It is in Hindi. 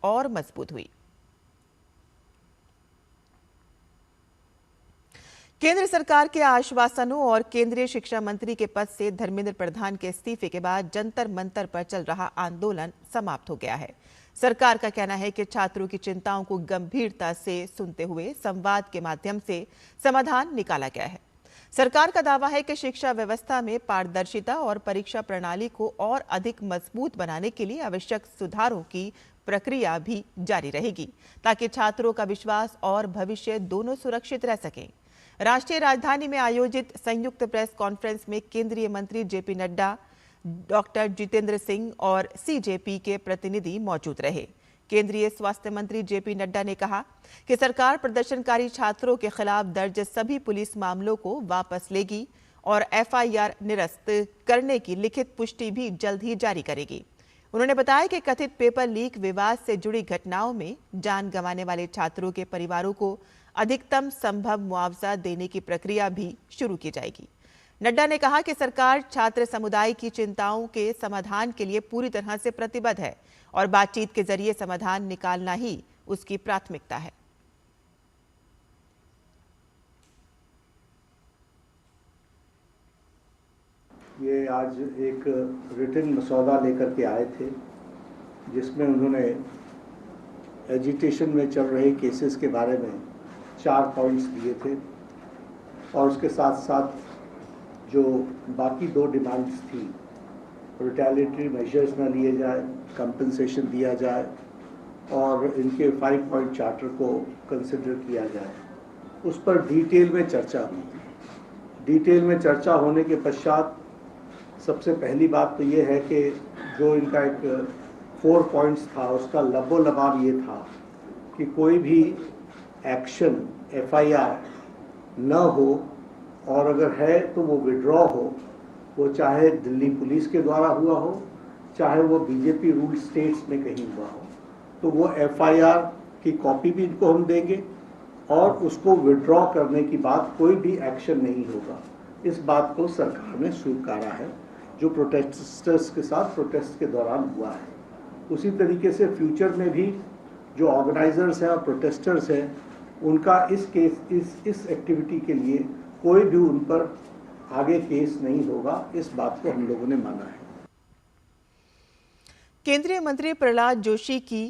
और मजबूत हुई। केंद्र सरकार के आश्वासनों और केंद्रीय शिक्षा मंत्री के पद से धर्मेंद्र प्रधान के इस्तीफे के बाद जंतर मंतर पर चल रहा आंदोलन समाप्त हो गया है। सरकार का कहना है कि छात्रों की चिंताओं को गंभीरता से सुनते हुए संवाद के माध्यम से समाधान निकाला गया है। सरकार का दावा है कि शिक्षा व्यवस्था में पारदर्शिता और परीक्षा प्रणाली को और अधिक मजबूत बनाने के लिए आवश्यक सुधारों की प्रक्रिया भी जारी रहेगी, ताकि छात्रों का विश्वास और भविष्य दोनों सुरक्षित रह सकें। राष्ट्रीय राजधानी में आयोजित संयुक्त प्रेस कॉन्फ्रेंस में केंद्रीय मंत्री जेपी नड्डा, डॉक्टर जितेंद्र सिंह और सीजेपी के प्रतिनिधि मौजूद रहे। केंद्रीय स्वास्थ्य मंत्री जेपी नड्डा ने कहा कि सरकार प्रदर्शनकारी छात्रों के खिलाफ दर्ज सभी पुलिस मामलों को वापस लेगी और एफआईआर निरस्त करने की लिखित पुष्टि भी जल्द ही जारी करेगी। उन्होंने बताया कि कथित पेपर लीक विवाद से जुड़ी घटनाओं में जान गंवाने वाले छात्रों के परिवारों को अधिकतम संभव मुआवजा देने की प्रक्रिया भी शुरू की जाएगी। नड्डा ने कहा कि सरकार छात्र समुदाय की चिंताओं के समाधान के लिए पूरी तरह से प्रतिबद्ध है और बातचीत के जरिए समाधान निकालना ही उसकी प्राथमिकता है। ये आज एक रिटन मसौदा लेकर के आए थे, जिसमें उन्होंने एजिटेशन में चल रहे केसेस के बारे में 4 पॉइंट्स दिए थे और उसके साथ साथ जो बाकी 2 डिमांड्स थी, रिटेलिएटरी मेजर्स न लिए जाए, कंपनसेशन दिया जाए और इनके 5 पॉइंट चार्टर को कंसिडर किया जाए, उस पर डिटेल में चर्चा हुई। डिटेल में चर्चा होने के पश्चात सबसे पहली बात तो ये है कि जो इनका एक 4 पॉइंट्स था, उसका लबो लबाब ये था कि कोई भी एक्शन एफआईआर न हो और अगर है तो वो विड्रॉ हो, वो चाहे दिल्ली पुलिस के द्वारा हुआ हो, चाहे वो बीजेपी रूल स्टेट्स में कहीं हुआ हो, तो वो एफआईआर की कॉपी भी इनको हम देंगे और उसको विड्रॉ करने की बात कोई भी एक्शन नहीं होगा। इस बात को सरकार ने स्वीकारा है, जो प्रोटेस्टर्स के साथ प्रोटेस्ट के दौरान हुआ है। उसी तरीके से फ्यूचर में भी जो ऑर्गेनाइजर्स हैं और प्रोटेस्टर्स हैं, उनका इस एक्टिविटी के लिए कोई भी उन पर आगे केस नहीं होगा, इस बात को हम लोगों ने माना है। केंद्रीय मंत्री प्रहलाद जोशी की